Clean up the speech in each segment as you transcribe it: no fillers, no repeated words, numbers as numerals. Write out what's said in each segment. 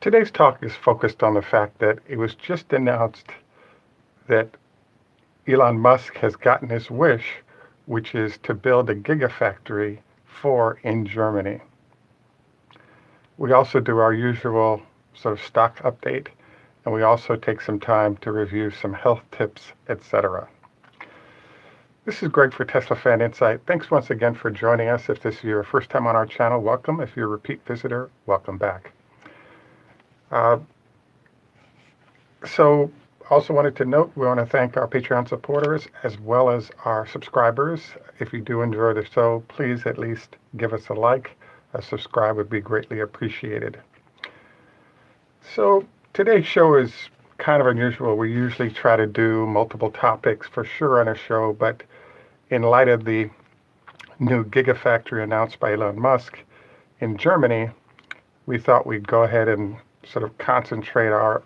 Today's talk is focused on the fact that it was just announced that Elon Musk has gotten his wish, which is to build a Gigafactory in Germany. We also do our usual sort of stock update, and we also take some time to review some health tips, etc. This is Greg for Teslafaninsight. Thanks once again for joining us. If this is your first time on our channel, welcome. If you're a repeat visitor, welcome back. Also wanted to note, we want to thank our Patreon supporters as well as our subscribers. If you do enjoy the show, please at least give us a like. A subscribe would be greatly appreciated. So today's show is kind of unusual. We usually try to do multiple topics for sure on a show, but in light of the new Gigafactory announced by Elon Musk in Germany, we thought we'd go ahead and sort of concentrate our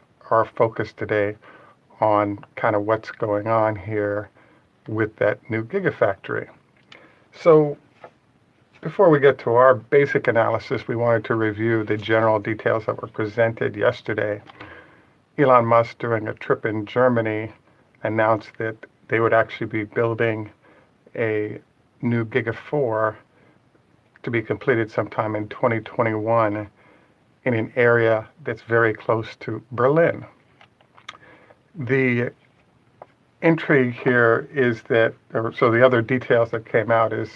focus today on kind of what's going on here with that new Gigafactory. So before we get to our basic analysis, we wanted to review the general details that were presented yesterday. Elon Musk, during a trip in Germany, announced that they would actually be building a new Giga 4 to be completed sometime in 2021 in an area that's very close to Berlin. The entry here is that, so the other details that came out is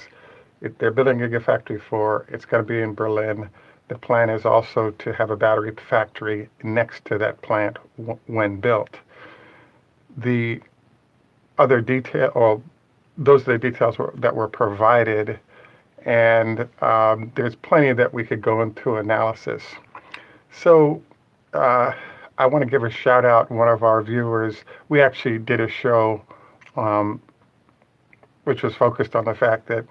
they're building a Gigafactory 4. It's going to be in Berlin. The plan is also to have a battery factory next to that plant when built. The other detail, or those are the details that were provided, and there's plenty that we could go into analysis. So I want to give a shout out to one of our viewers. We actually did a show which was focused on the fact that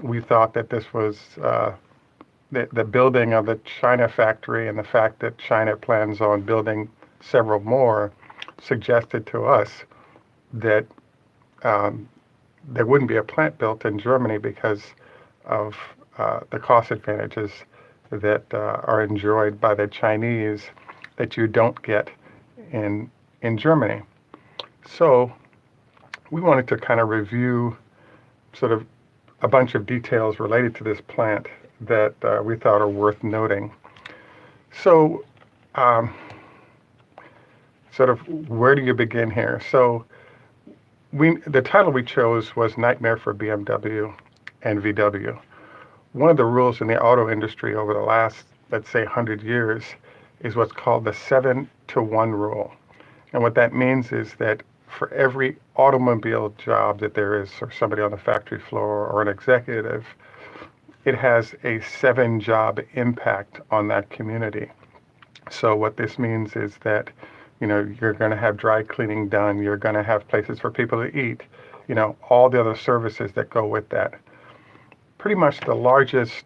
we thought that this was the building of the China factory, and the fact that China plans on building several more suggested to us that there wouldn't be a plant built in Germany because of the cost advantages that are enjoyed by the Chinese that you don't get in Germany. So we wanted to kind of review sort of a bunch of details related to this plant that we thought are worth noting. So sort of where do you begin here? So the title we chose was Nightmare for BMW and VW. One of the rules in the auto industry over the last, let's say, 100 years is what's called the 7-to-1 rule. And what that means is that for every automobile job that there is, or somebody on the factory floor or an executive, it has a 7-job impact on that community. So what this means is that, you're going to have dry cleaning done, you're going to have places for people to eat, all the other services that go with that. Pretty much the largest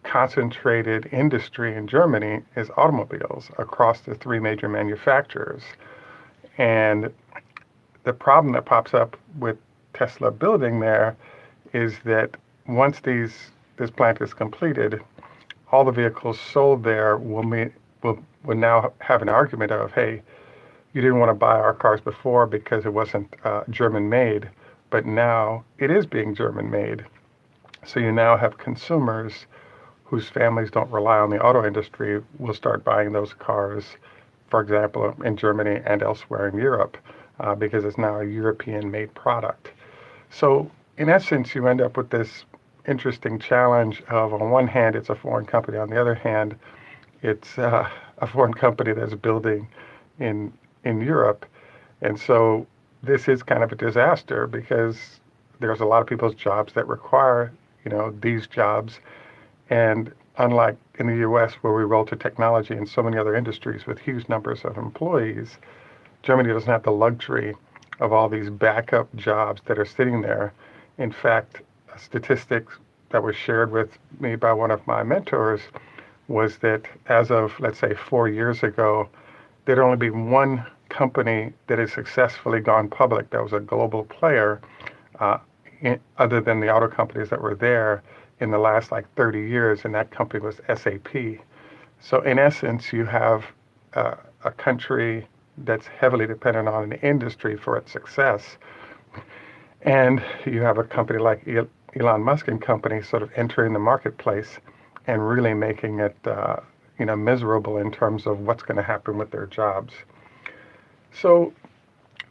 concentrated industry in Germany is automobiles across the 3 major manufacturers. And the problem that pops up with Tesla building there is that once this plant is completed, all the vehicles sold there will now have an argument of, hey, you didn't want to buy our cars before because it wasn't German made, but now it is being German made. So you now have consumers whose families don't rely on the auto industry will start buying those cars, for example, in Germany and elsewhere in Europe, because it's now a European-made product. So in essence, you end up with this interesting challenge of, on one hand, it's a foreign company. On the other hand, it's a foreign company that's building in Europe. And so this is kind of a disaster because there's a lot of people's jobs that require, these jobs. And unlike in the US, where we roll to technology and so many other industries with huge numbers of employees, Germany doesn't have the luxury of all these backup jobs that are sitting there. In fact, a statistic that was shared with me by one of my mentors was that as of, let's say, 4 years ago, there'd only be one company that has successfully gone public that was a global player, other than the auto companies that were there in the last 30 years, and that company was SAP. So in essence, you have a country that's heavily dependent on an industry for its success, and you have a company like Elon Musk and company sort of entering the marketplace and really making it, miserable in terms of what's going to happen with their jobs. So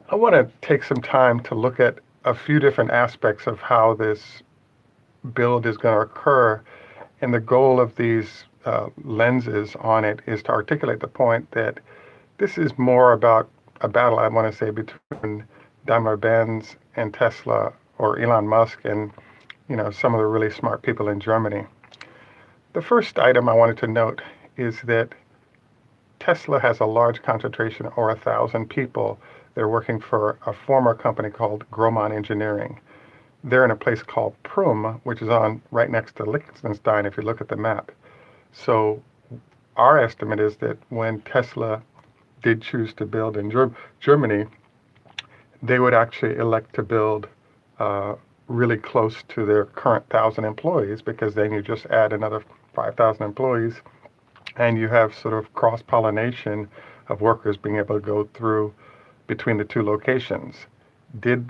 I want to take some time to look at a few different aspects of how this build is going to occur. And the goal of these lenses on it is to articulate the point that this is more about a battle, I want to say, between Daimler-Benz and Tesla, or Elon Musk and some of the really smart people in Germany. The first item I wanted to note is that Tesla has a large concentration, or 1,000 people. They're working for a former company called Grohmann Engineering. They're in a place called Prüm, which is on right next to Liechtenstein if you look at the map. So our estimate is that when Tesla did choose to build in Germany, they would actually elect to build really close to their current 1,000 employees, because then you just add another 5,000 employees and you have sort of cross-pollination of workers being able to go through between the two locations. Did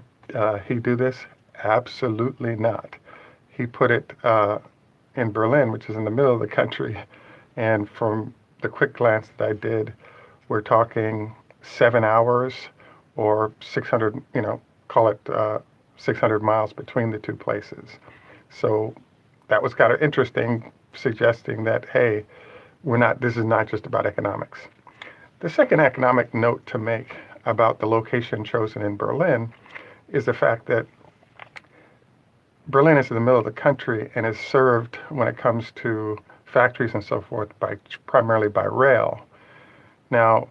he do this? Absolutely not. He put it in Berlin, which is in the middle of the country, and from the quick glance that I did, we're talking 7 hours or 600, call it 600 miles between the two places. So that was kind of interesting, suggesting that, hey, this is not just about economics. The second economic note to make about the location chosen in Berlin is the fact that Berlin is in the middle of the country and is served, when it comes to factories and so forth, primarily by rail. Now,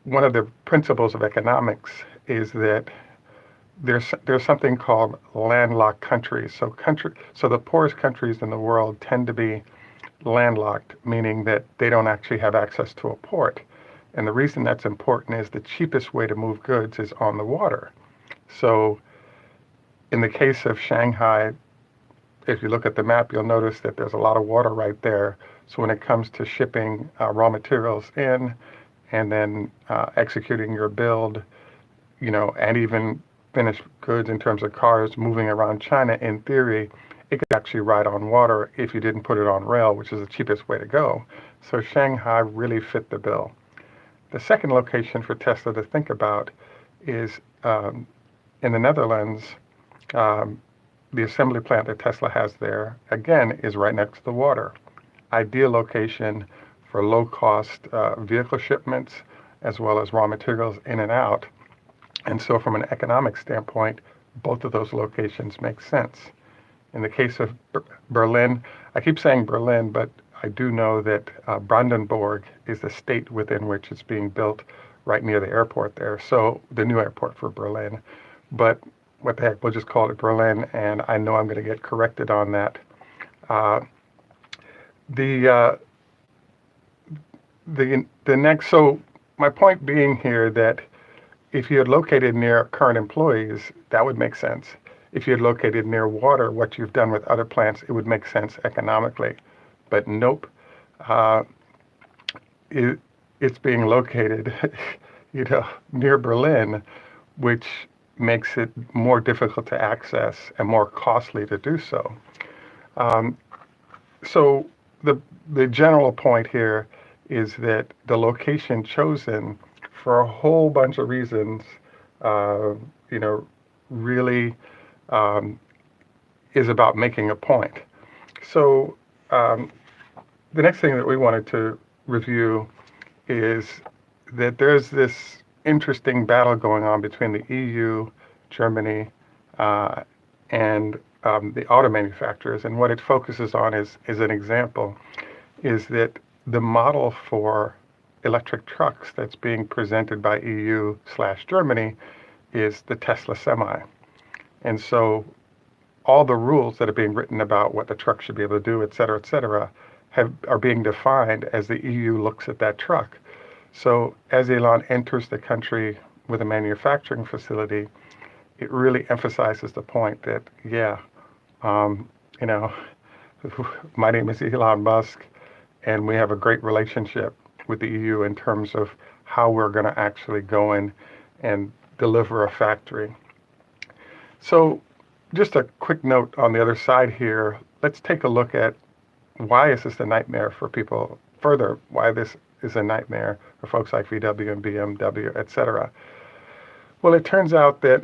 one of the principles of economics is that there's something called landlocked countries. So the poorest countries in the world tend to be landlocked, meaning that they don't actually have access to a port. And the reason that's important is the cheapest way to move goods is on the water. So in the case of Shanghai, if you look at the map, you'll notice that there's a lot of water right there. So when it comes to shipping raw materials in and then executing your build, and even finished goods in terms of cars moving around China, in theory, it could actually ride on water if you didn't put it on rail, which is the cheapest way to go. So Shanghai really fit the bill. The second location for Tesla to think about is in the Netherlands. The assembly plant that Tesla has there, again, is right next to the water. Ideal location for low-cost vehicle shipments, as well as raw materials in and out. And so from an economic standpoint, both of those locations make sense. In the case of Berlin, I keep saying Berlin, but I do know that Brandenburg is the state within which it's being built, right near the airport there. So the new airport for Berlin. But what the heck, we'll just call it Berlin, and I know I'm going to get corrected on that. So my point being here that if you had located near current employees, that would make sense. If you had located near water, what you've done with other plants, it would make sense economically. But nope, it's being located, near Berlin, which makes it more difficult to access and more costly to do so. So the general point here is that the location chosen, for a whole bunch of reasons, really is about making a point. So the next thing that we wanted to review is that there's this interesting battle going on between the EU, Germany, and the auto manufacturers. And what it focuses on is an example, is that the model for electric trucks that's being presented by EU/Germany is the Tesla Semi. And so all the rules that are being written about what the truck should be able to do, et cetera, are being defined as the EU looks at that truck. So as Elon enters the country with a manufacturing facility, it really emphasizes the point that, my name is Elon Musk. and we have a great relationship with the EU in terms of how we're going to actually go in and deliver a factory. So just a quick note on the other side here. Let's take a look at why is this a nightmare for people further, why this is a nightmare for folks like VW and BMW, et cetera. Well, it turns out that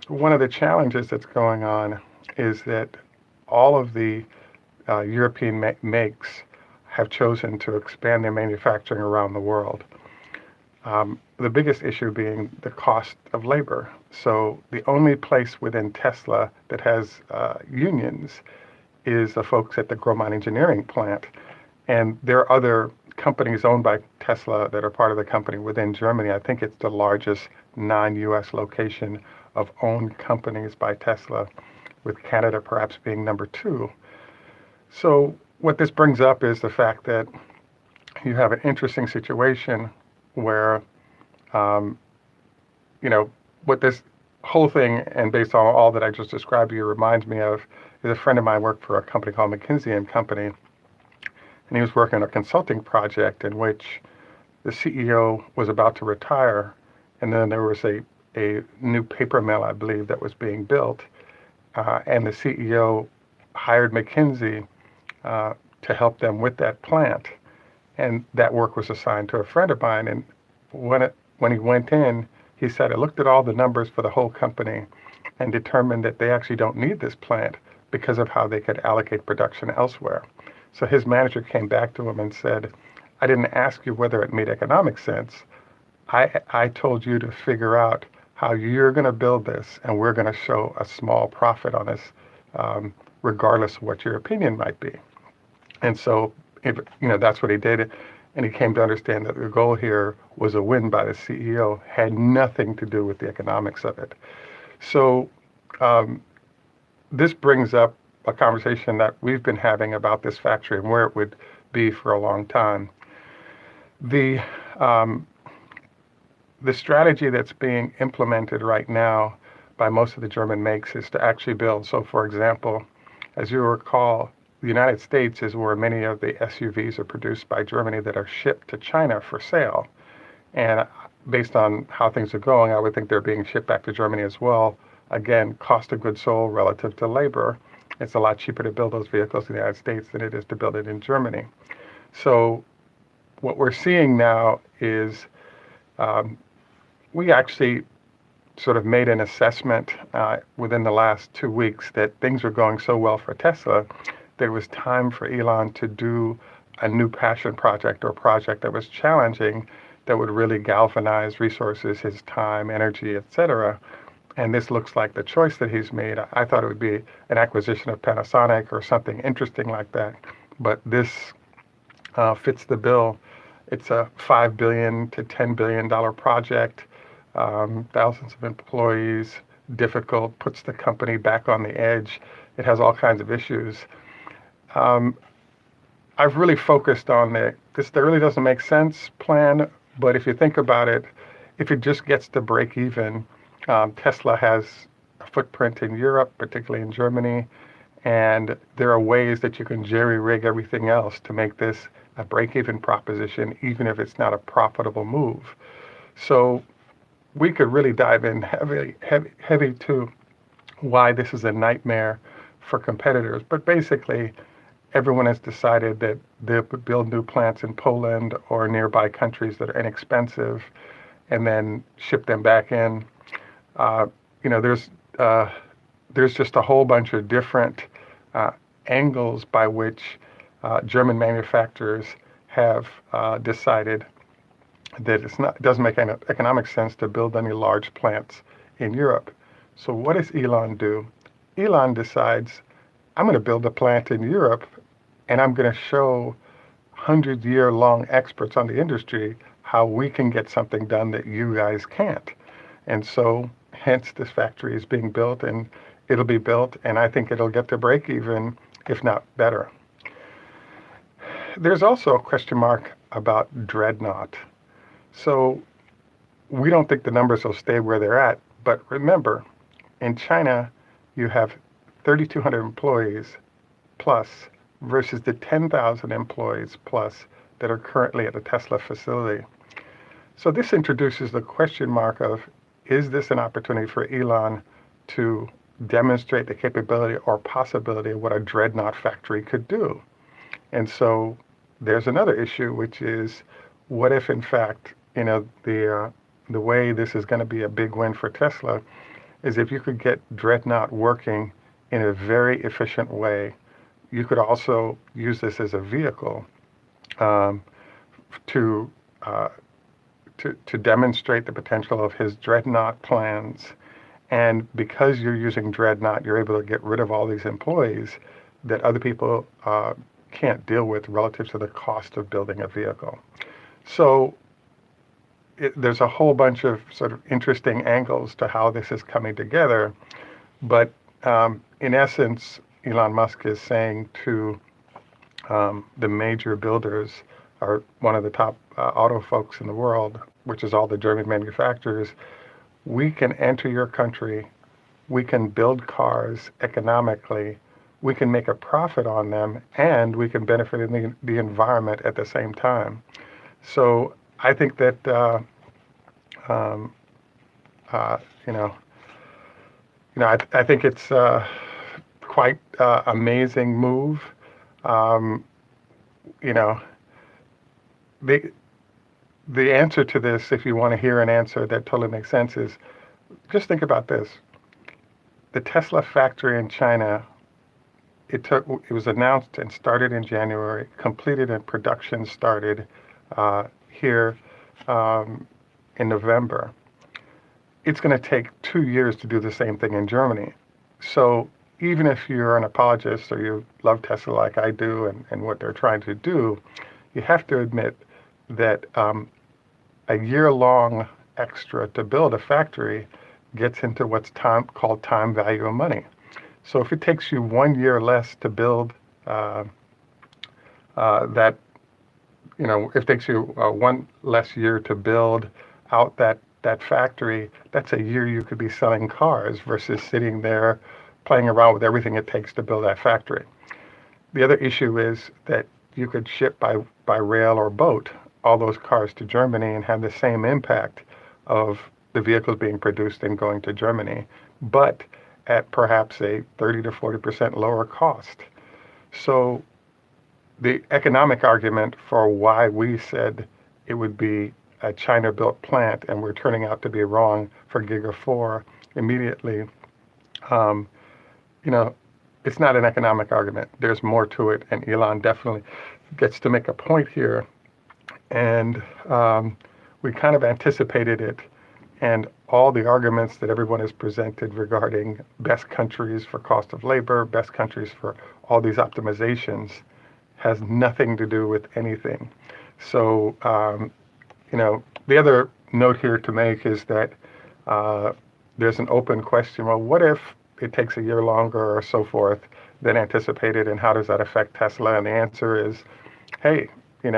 one of the challenges that's going on is that all of the European makes have chosen to expand their manufacturing around the world. The biggest issue being the cost of labor. So the only place within Tesla that has unions is the folks at the Grumman engineering plant. And there are other companies owned by Tesla that are part of the company within Germany. I think it's the largest non-US location of owned companies by Tesla, with Canada perhaps being number 2. So what this brings up is the fact that you have an interesting situation where, what this whole thing, and based on all that I just described to you, reminds me of is a friend of mine worked for a company called McKinsey and Company, and he was working on a consulting project in which the CEO was about to retire, and then there was a new paper mill, I believe, that was being built, and the CEO hired McKinsey to help them with that plant, and that work was assigned to a friend of mine. And when he went in, he said, I looked at all the numbers for the whole company and determined that they actually don't need this plant because of how they could allocate production elsewhere. So his manager came back to him and said, I didn't ask you whether it made economic sense. I told you to figure out how you're going to build this, and we're going to show a small profit on this, regardless of what your opinion might be. And so, that's what he did. And he came to understand that the goal here was a win by the CEO, had nothing to do with the economics of it. So this brings up a conversation that we've been having about this factory and where it would be for a long time. The strategy that's being implemented right now by most of the German makes is to actually build. So, for example, as you recall, the United States is where many of the SUVs are produced by Germany that are shipped to China for sale. And based on how things are going, I would think they're being shipped back to Germany as well. Again, cost of goods sold relative to labor. It's a lot cheaper to build those vehicles in the United States than it is to build it in Germany. So what we're seeing now is we actually sort of made an assessment within the last 2 weeks that things were going so well for Tesla that it was time for Elon to do a new passion project or a project that was challenging, that would really galvanize resources, his time, energy, etc. And this looks like the choice that he's made. I thought it would be an acquisition of Panasonic or something interesting like that, but this fits the bill. It's a $5 billion to $10 billion project, thousands of employees, difficult, puts the company back on the edge. It has all kinds of issues. I've really focused on this really doesn't make sense plan, but if you think about it, if it just gets to break even, Tesla has a footprint in Europe, particularly in Germany, and there are ways that you can jerry-rig everything else to make this a break-even proposition, even if it's not a profitable move. So we could really dive in heavy to why this is a nightmare for competitors. But basically, everyone has decided that they would build new plants in Poland or nearby countries that are inexpensive and then ship them back in. There's just a whole bunch of different angles by which German manufacturers have decided that it doesn't make any economic sense to build any large plants in Europe. So what does Elon do? Elon decides, I'm going to build a plant in Europe, and I'm going to show 100-year-long experts on the industry how we can get something done that you guys can't. And so, hence, this factory is being built, and it'll be built, and I think it'll get to break even, if not better. There's also a question mark about Dreadnought. So we don't think the numbers will stay where they're at, but remember, in China, you have 3,200 employees plus versus the 10,000 employees plus that are currently at the Tesla facility. So this introduces the question mark of, is this an opportunity for Elon to demonstrate the capability or possibility of what a dreadnought factory could do? And so there's another issue, which is, what if in fact, the way this is going to be a big win for Tesla is if you could get dreadnought working in a very efficient way. You could also use this as a vehicle um, to to demonstrate the potential of his dreadnought plans. And because you're using dreadnought, you're able to get rid of all these employees that other people can't deal with relative to the cost of building a vehicle. So there's a whole bunch of sort of interesting angles to how this is coming together. But in essence, Elon Musk is saying to the major builders, are one of the top auto folks in the world, which is all the German manufacturers, we can enter your country, we can build cars economically, we can make a profit on them, and we can benefit in the environment at the same time. So I think that um, I think it's quite amazing move. Um, you know, the answer to this, if you want to hear an answer that totally makes sense, is just think about this. The Tesla factory in China, it was announced and started in January, completed and production started here in November. It's going to take 2 years to do the same thing in Germany. So even if you're an apologist or you love Tesla like I do and what they're trying to do, you have to admit that a year-long extra to build a factory gets into what's called time value of money. So if it takes you 1 year less to build that, if it takes you one less year to build out that factory, that's a year you could be selling cars versus sitting there playing around with everything it takes to build that factory. The other issue is that you could ship by rail or boat all those cars to Germany and have the same impact of the vehicles being produced and going to Germany, but at perhaps a 30 to 40% lower cost. So the economic argument for why we said it would be a China-built plant and we're turning out to be wrong for Giga 4 immediately, it's not an economic argument. There's more to it, and Elon definitely gets to make a point here. And we kind of anticipated it, and all the arguments that everyone has presented regarding best countries for cost of labor, best countries for all these optimizations, has nothing to do with anything. So, the other note here to make is that there's an open question. Well, what if it takes a year longer or so forth than anticipated, and how does that affect Tesla? And the answer is, hey, they've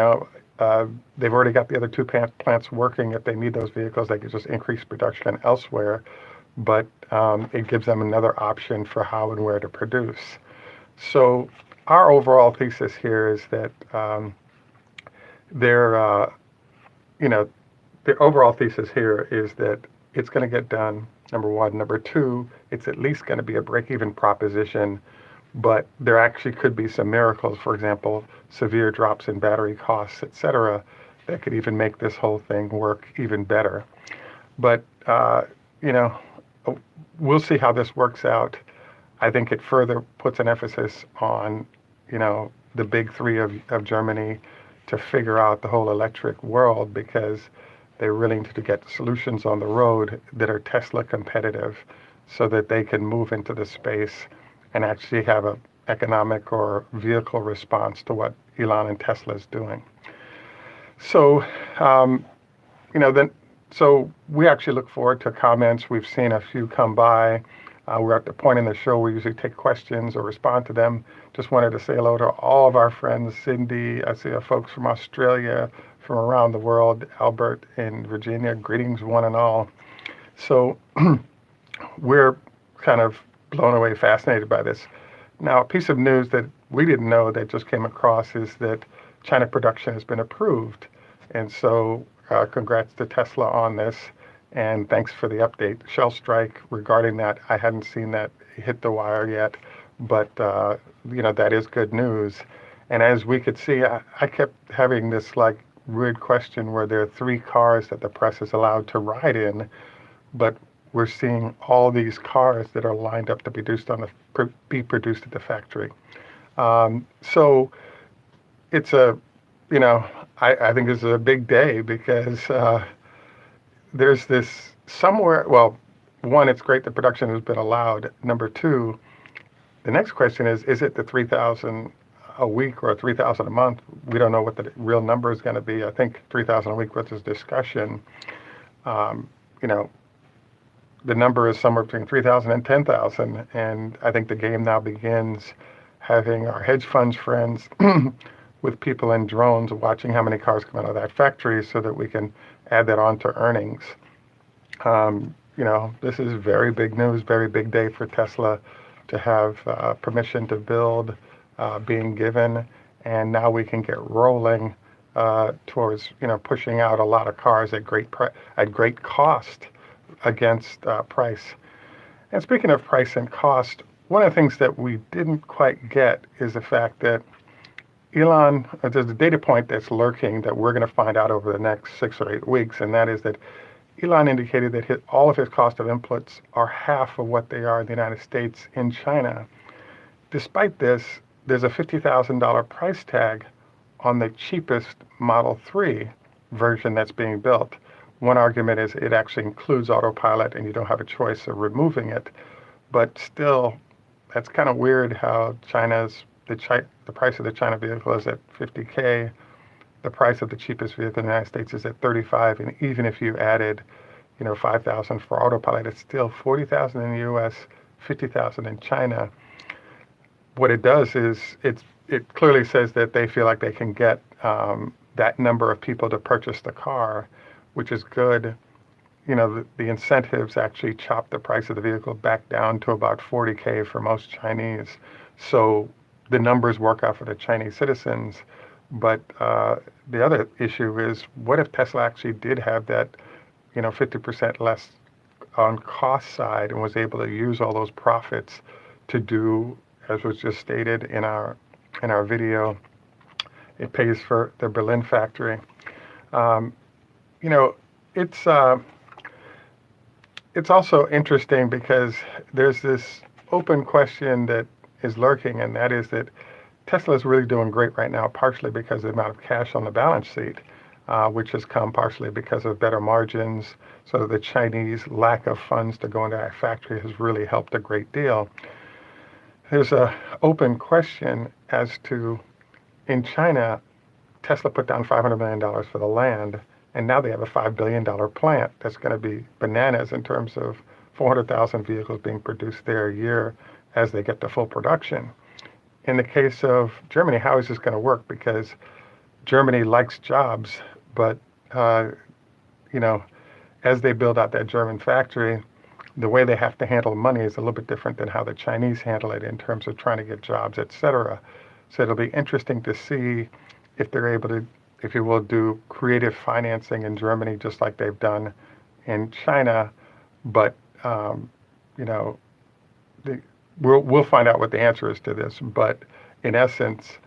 already got the other two plants working. If they need those vehicles, they could just increase production elsewhere. But it gives them another option for how and where to produce. So our overall thesis here is that the overall thesis here is that it's going to get done, number one. Number two, it's at least going to be a break-even proposition, but there actually could be some miracles, for example, severe drops in battery costs, et cetera, that could even make this whole thing work even better. But, we'll see how this works out. I think it further puts an emphasis on, the big three of Germany to figure out the whole electric world, because they really need to get solutions on the road that are Tesla competitive so that they can move into the space and actually have an economic or vehicle response to what Elon and Tesla is doing. So, so we actually look forward to comments. We've seen a few come by. We're at the point in the show where we usually take questions or respond to them. Just wanted to say hello to all of our friends. Cindy, I see folks from Australia, from around the world, Albert in Virginia. Greetings, one and all. So we're kind of blown away, fascinated by this. Now, a piece of news that we didn't know that just came across is that China production has been approved. And so congrats to Tesla on this. And thanks for the update. Shell strike regarding that, I hadn't seen that hit the wire yet, but that is good news. And as we could see, I kept having this like weird question where there are 3 cars that the press is allowed to ride in, but we're seeing all these cars that are lined up to be produced at the factory. So it's I think this is a big day because there's this somewhere, well, one, it's great that production has been allowed. Number 2, the next question is it the 3,000 a week or 3,000 a month? We don't know what the real number is going to be. I think 3,000 a week was this discussion. You know, the number is somewhere between 3,000 and 10,000. And I think the game now begins having our hedge funds friends with people in drones watching how many cars come out of that factory so that we can add that on to earnings. This is very big news, very big day for Tesla to have permission to build being given. And now we can get rolling towards, pushing out a lot of cars at great cost against price. And speaking of price and cost, one of the things that we didn't quite get is the fact that Elon, there's a data point that's lurking that we're going to find out over the next 6 or 8 weeks, and that is that Elon indicated that all of his cost of inputs are half of what they are in the United States in China. Despite this, there's a $50,000 price tag on the cheapest Model 3 version that's being built. One argument is it actually includes autopilot and you don't have a choice of removing it. But still, that's kind of weird how the price of the China vehicle is at $50K. The price of the cheapest vehicle in the United States is at $35, and even if you added, $5,000 for autopilot, it's still $40,000 in the U.S., $50,000 in China. What it does is it clearly says that they feel like they can get that number of people to purchase the car, which is good. The incentives actually chop the price of the vehicle back down to about $40K for most Chinese. So the numbers work out for the Chinese citizens. But the other issue is, what if Tesla actually did have that, 50% less on cost side and was able to use all those profits to do, as was just stated in our video, it pays for the Berlin factory. It's also interesting because there's this open question that is lurking, and that is that Tesla is really doing great right now, partially because of the amount of cash on the balance sheet, which has come partially because of better margins. So the Chinese lack of funds to go into that factory has really helped a great deal. There's an open question as to, in China, Tesla put down $500 million for the land, and now they have a $5 billion plant that's going to be bananas in terms of 400,000 vehicles being produced there a year as they get to full production. In the case of Germany, how is this going to work? Because Germany likes jobs, but as they build out that German factory, the way they have to handle money is a little bit different than how the Chinese handle it in terms of trying to get jobs, et cetera. So it'll be interesting to see if they're able to, if you will, do creative financing in Germany just like they've done in China. But we'll find out what the answer is to this. But in essence,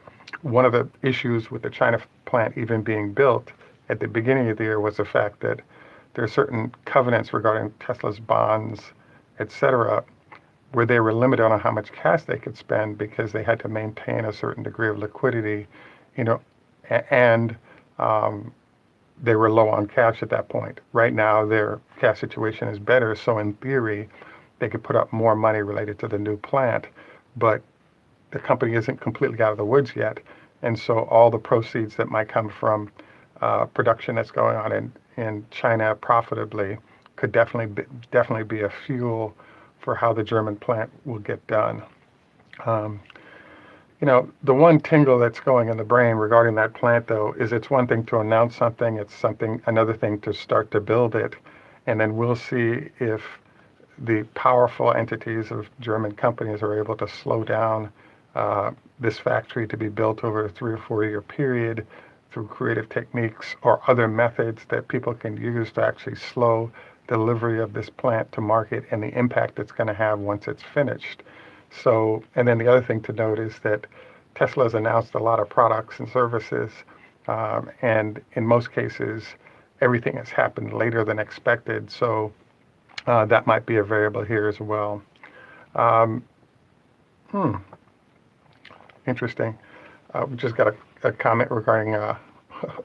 one of the issues with the China plant even being built at the beginning of the year was the fact that there are certain covenants regarding Tesla's bonds, et cetera, where they were limited on how much cash they could spend because they had to maintain a certain degree of liquidity, and they were low on cash at that point. Right now, their cash situation is better, so in theory, they could put up more money related to the new plant, but the company isn't completely out of the woods yet, and so all the proceeds that might come from production that's going on in China profitably could definitely be a fuel for how the German plant will get done. The one tingle that's going in the brain regarding that plant, though, is it's one thing to announce something, another thing to start to build it, and then we'll see if the powerful entities of German companies are able to slow down this factory to be built over a 3 or 4 year period through creative techniques or other methods that people can use to actually slow delivery of this plant to market and the impact it's going to have once it's finished. So, and then the other thing to note is that Tesla has announced a lot of products and services, and in most cases, everything has happened later than expected. So that might be a variable here as well. Um, hmm, Interesting. We just got a comment regarding a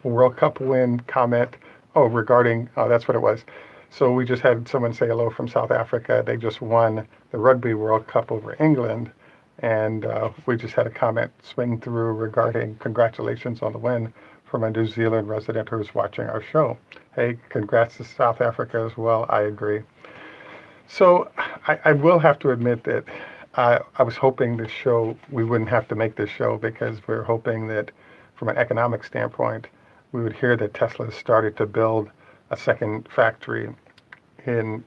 World Cup win comment. Oh, regarding, oh, that's what it was. So we just had someone say hello from South Africa. They just won the Rugby World Cup over England. And we just had a comment swing through regarding congratulations on the win from a New Zealand resident who's watching our show. Hey, congrats to South Africa as well. I agree. So I will have to admit that I was hoping we wouldn't have to make this show because we're hoping that from an economic standpoint, we would hear that Tesla has started to build a second factory in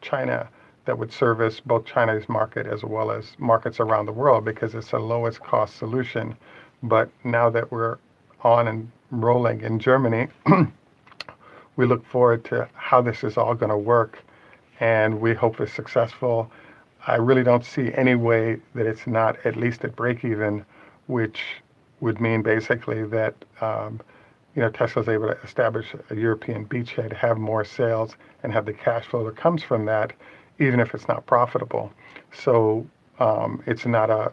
China that would service both China's market as well as markets around the world because it's the lowest cost solution. But now that we're on and rolling in Germany, we look forward to how this is all going to work, and we hope it's successful. I really don't see any way that it's not at least at break even, which would mean basically that Tesla's able to establish a European beachhead, have more sales, and have the cash flow that comes from that, even if it's not profitable. So it's not a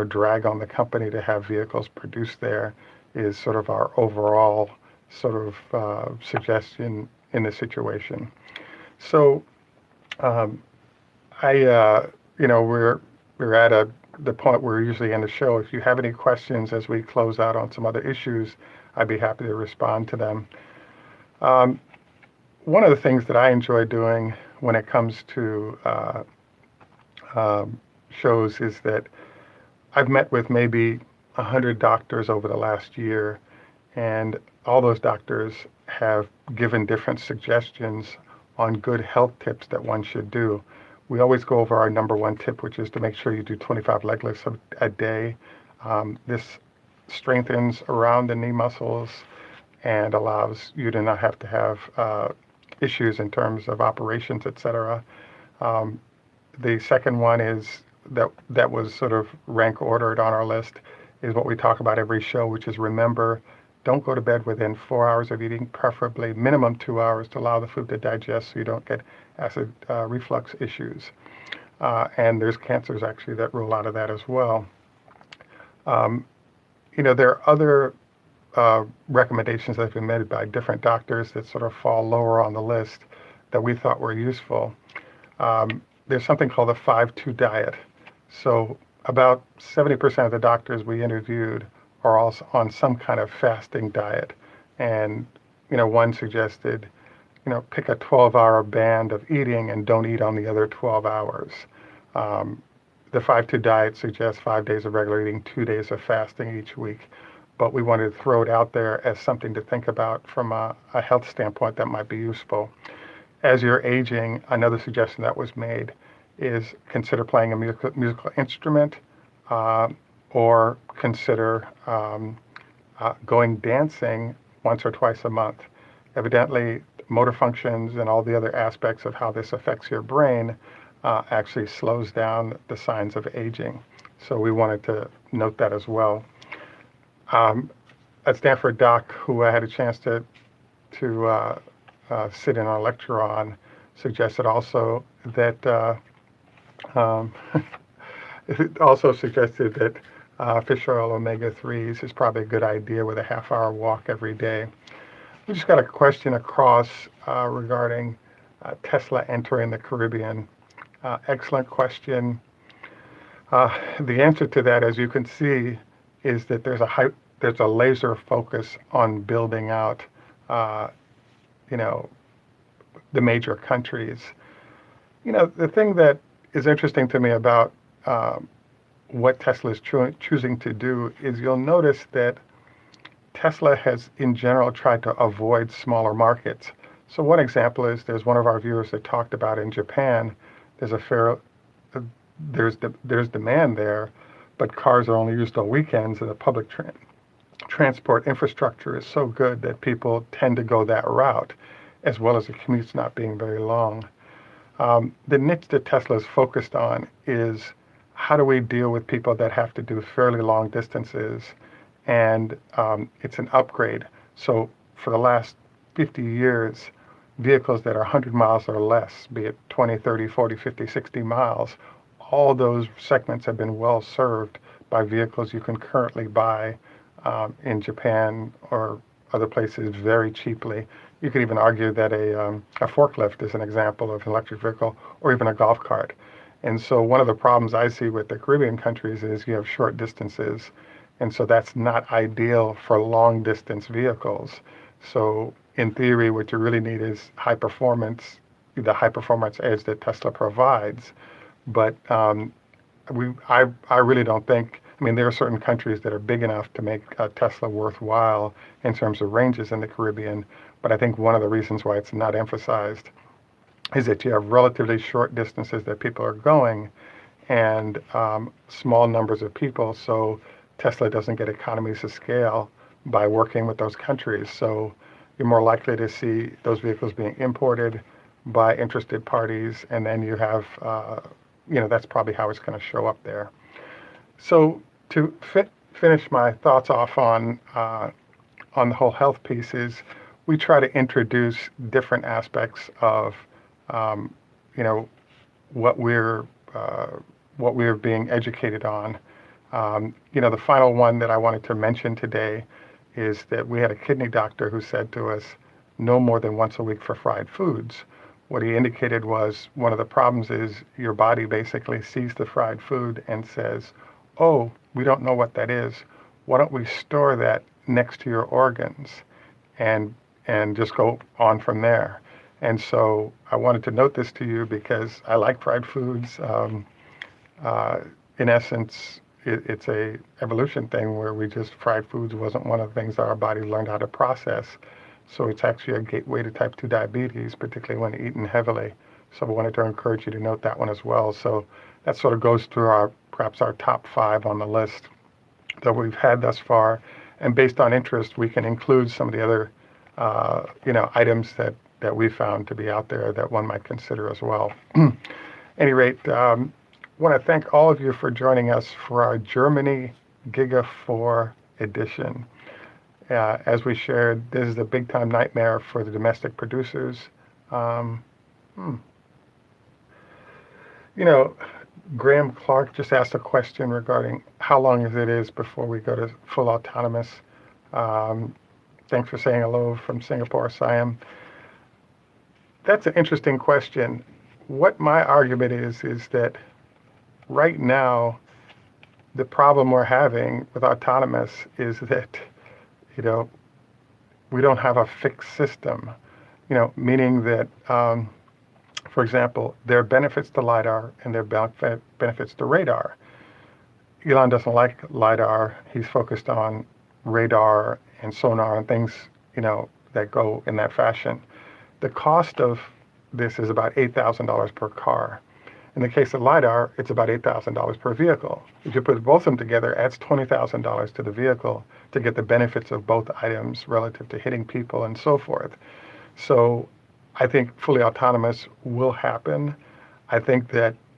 drag on the company to have vehicles produced there. Is sort of our overall sort of suggestion in the situation. So we're at the point where we usually end the show. If you have any questions as we close out on some other issues, I'd be happy to respond to them. One of the things that I enjoy doing when it comes to shows is that I've met with maybe 100 doctors over the last year, and all those doctors have given different suggestions on good health tips that one should do. We always go over our number one tip, which is to make sure you do 25 leg lifts a day. This strengthens around the knee muscles and allows you to not have to have issues in terms of operations, etc. The second one is that was sort of rank ordered on our list is what we talk about every show, which is remember, don't go to bed within 4 hours of eating, preferably minimum 2 hours to allow the food to digest so you don't get acid reflux issues. And there's cancers actually that rule out of that as well. There are other recommendations that have been made by different doctors that sort of fall lower on the list that we thought were useful. There's something called the 5-2 diet. So about 70% of the doctors we interviewed are also on some kind of fasting diet. And, one suggested, pick a 12-hour band of eating and don't eat on the other 12 hours. The 5-2 diet suggests 5 days of regular eating, 2 days of fasting each week. But we wanted to throw it out there as something to think about from a health standpoint that might be useful. As you're aging, another suggestion that was made is consider playing a musical instrument or consider going dancing once or twice a month. Evidently, motor functions and all the other aspects of how this affects your brain actually slows down the signs of aging. So we wanted to note that as well. At Stanford Doc, who I had a chance to sit in our lecture on, suggested also that it also suggested that fish oil omega-3s is probably a good idea with a half-hour walk every day. We just got a question across regarding Tesla entering the Caribbean. Excellent question. The answer to that, as you can see, is that there's a laser focus on building out, the major countries. The thing that is interesting to me about what Tesla is choosing to do is you'll notice that Tesla has, in general, tried to avoid smaller markets. So one example is there's one of our viewers that talked about in Japan. There's demand there, but cars are only used on weekends, and the public transport infrastructure is so good that people tend to go that route, as well as the commutes not being very long. The niche that Tesla is focused on is how do we deal with people that have to do fairly long distances, and it's an upgrade. So for the last 50 years, vehicles that are 100 miles or less, be it 20, 30, 40, 50, 60 miles, all those segments have been well served by vehicles you can currently buy in Japan or other places very cheaply. You could even argue that a forklift is an example of an electric vehicle, or even a golf cart. And so one of the problems I see with the Caribbean countries is you have short distances, and so that's not ideal for long distance vehicles. So in theory, what you really need is the high performance edge that Tesla provides. But I really don't think. I mean, there are certain countries that are big enough to make Tesla worthwhile in terms of ranges in the Caribbean. But I think one of the reasons why it's not emphasized is that you have relatively short distances that people are going, and small numbers of people. So Tesla doesn't get economies of scale by working with those countries. So you're more likely to see those vehicles being imported by interested parties, and then you have, that's probably how it's going to show up there. So to finish my thoughts off on the whole health piece is we try to introduce different aspects of what we're being educated on. The final one that I wanted to mention today is that we had a kidney doctor who said to us, no more than once a week for fried foods. What he indicated was one of the problems is your body basically sees the fried food and says, oh, we don't know what that is. Why don't we store that next to your organs and just go on from there? And so I wanted to note this to you because I like fried foods. In essence, it's a evolution thing where fried foods wasn't one of the things that our body learned how to process. So it's actually a gateway to type 2 diabetes, particularly when eaten heavily. So I wanted to encourage you to note that one as well. So that sort of goes through perhaps our top 5 on the list that we've had thus far. And based on interest, we can include some of the other, items that we found to be out there that one might consider as well. At any rate, I want to thank all of you for joining us for our Germany Giga 4 edition. As we shared, this is a big-time nightmare for the domestic producers. Graham Clark just asked a question regarding how long it is before we go to full autonomous. Thanks for saying hello from Singapore, Siam. That's an interesting question. What my argument is that right now, the problem we're having with autonomous is that, we don't have a fixed system, meaning that, for example, there are benefits to LiDAR and there are benefits to radar. Elon doesn't like LiDAR. He's focused on radar and sonar and things, that go in that fashion. The cost of this is about $8,000 per car. In the case of LiDAR, it's about $8,000 per vehicle. If you put both of them together, it adds $20,000 to the vehicle to get the benefits of both items relative to hitting people and so forth. So I think fully autonomous will happen. I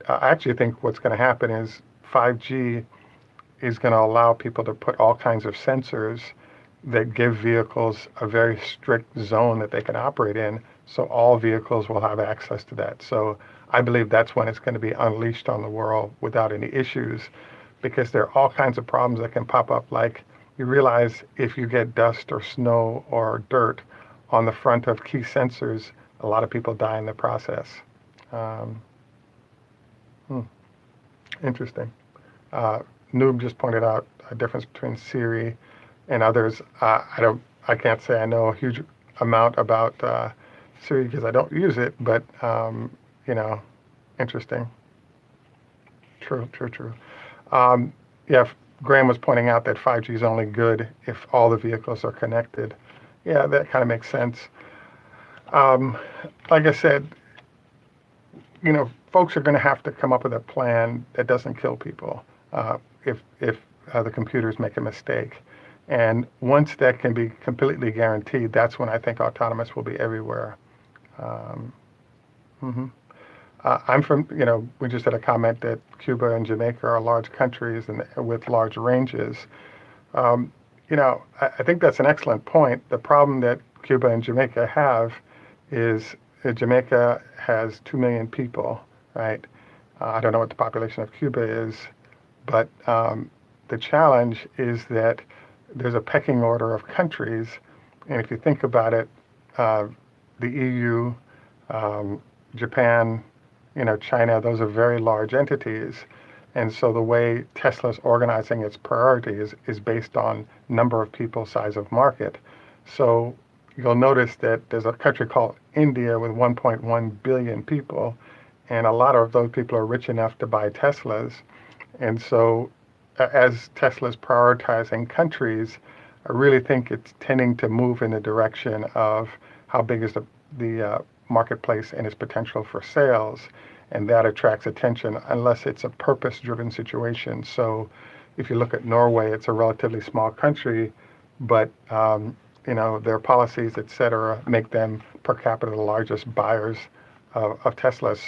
actually think what's going to happen is 5G is going to allow people to put all kinds of sensors that give vehicles a very strict zone that they can operate in, so all vehicles will have access to that. So I believe that's when it's going to be unleashed on the world without any issues, because there are all kinds of problems that can pop up, like you realize if you get dust or snow or dirt on the front of key sensors, a lot of people die in the process. Interesting. Noob just pointed out a difference between Siri and others. I can't say I know a huge amount about Siri because I don't use it, but interesting. True. Graham was pointing out that 5G is only good if all the vehicles are connected. Yeah, that kind of makes sense. Like I said, folks are going to have to come up with a plan that doesn't kill people. if the computers make a mistake. And once that can be completely guaranteed, that's when I think autonomous will be everywhere. Um, mhm. I'm from, we just had a comment that Cuba and Jamaica are large countries and with large ranges. Um, I think that's an excellent point. The problem that Cuba and Jamaica have is Jamaica has 2 million people, right? I don't know what the population of Cuba is, but the challenge is that there's a pecking order of countries, and if you think about it, uh, the EU, um, Japan, China, those are very large entities. And so the way Tesla's organizing its priorities is based on number of people, size of market. So you'll notice that there's a country called India with 1.1 billion people, and a lot of those people are rich enough to buy Teslas. And so as Tesla's prioritizing countries, I really think it's tending to move in the direction of how big is the marketplace and its potential for sales, and that attracts attention unless it's a purpose-driven situation. So if you look at Norway, it's a relatively small country, but their policies, et cetera, make them per capita the largest buyers of Teslas.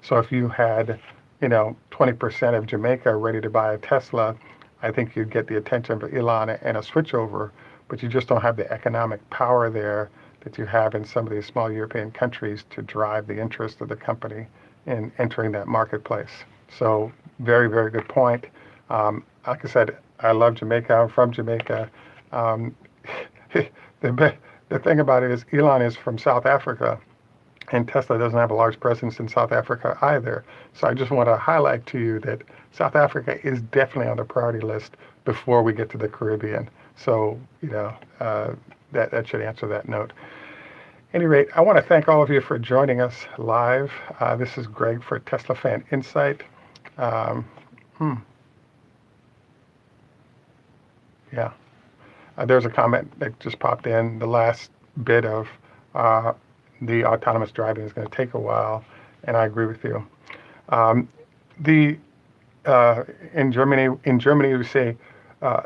So if you had 20% of Jamaica ready to buy a Tesla, I think you'd get the attention of Elon and a switchover, but you just don't have the economic power there that you have in some of these small European countries to drive the interest of the company in entering that marketplace. So very, very good point. Like I said, I love Jamaica. I'm from Jamaica. Um, the thing about it is Elon is from South Africa, and Tesla doesn't have a large presence in South Africa either. So I just want to highlight to you that South Africa is definitely on the priority list before we get to the Caribbean. So, that should answer that note. At any rate, I want to thank all of you for joining us live. This is Greg for Teslafaninsight. Um, hmm, yeah. There's a comment that just popped in. The last bit of the autonomous driving is going to take a while, and I agree with you. Um, the in Germany we say,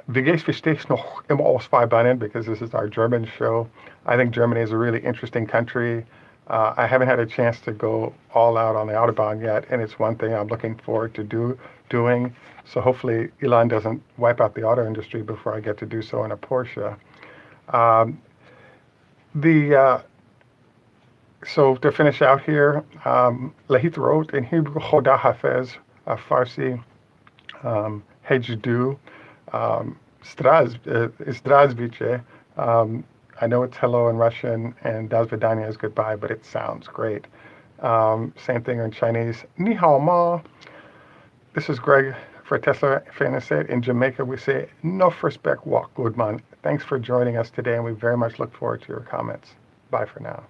wie geht's, wie steht's noch immer aus Beinen, because this is our German show. I think Germany is a really interesting country. I haven't had a chance to go all out on the Autobahn yet, and it's one thing I'm looking forward to doing. So hopefully Elon doesn't wipe out the auto industry before I get to do so in a Porsche. Um, so to finish out here, Lahith wrote in Hebrew, Choda Hafez, Farsi, Hejdu, Zdravstvuyte. I know it's hello in Russian, and Das Vidanya is goodbye, but it sounds great. Same thing in Chinese, Ni hao ma. This is Greg for Teslafaninsight. In Jamaica, we say, no respect, walk good man. Thanks for joining us today, and we very much look forward to your comments. Bye for now.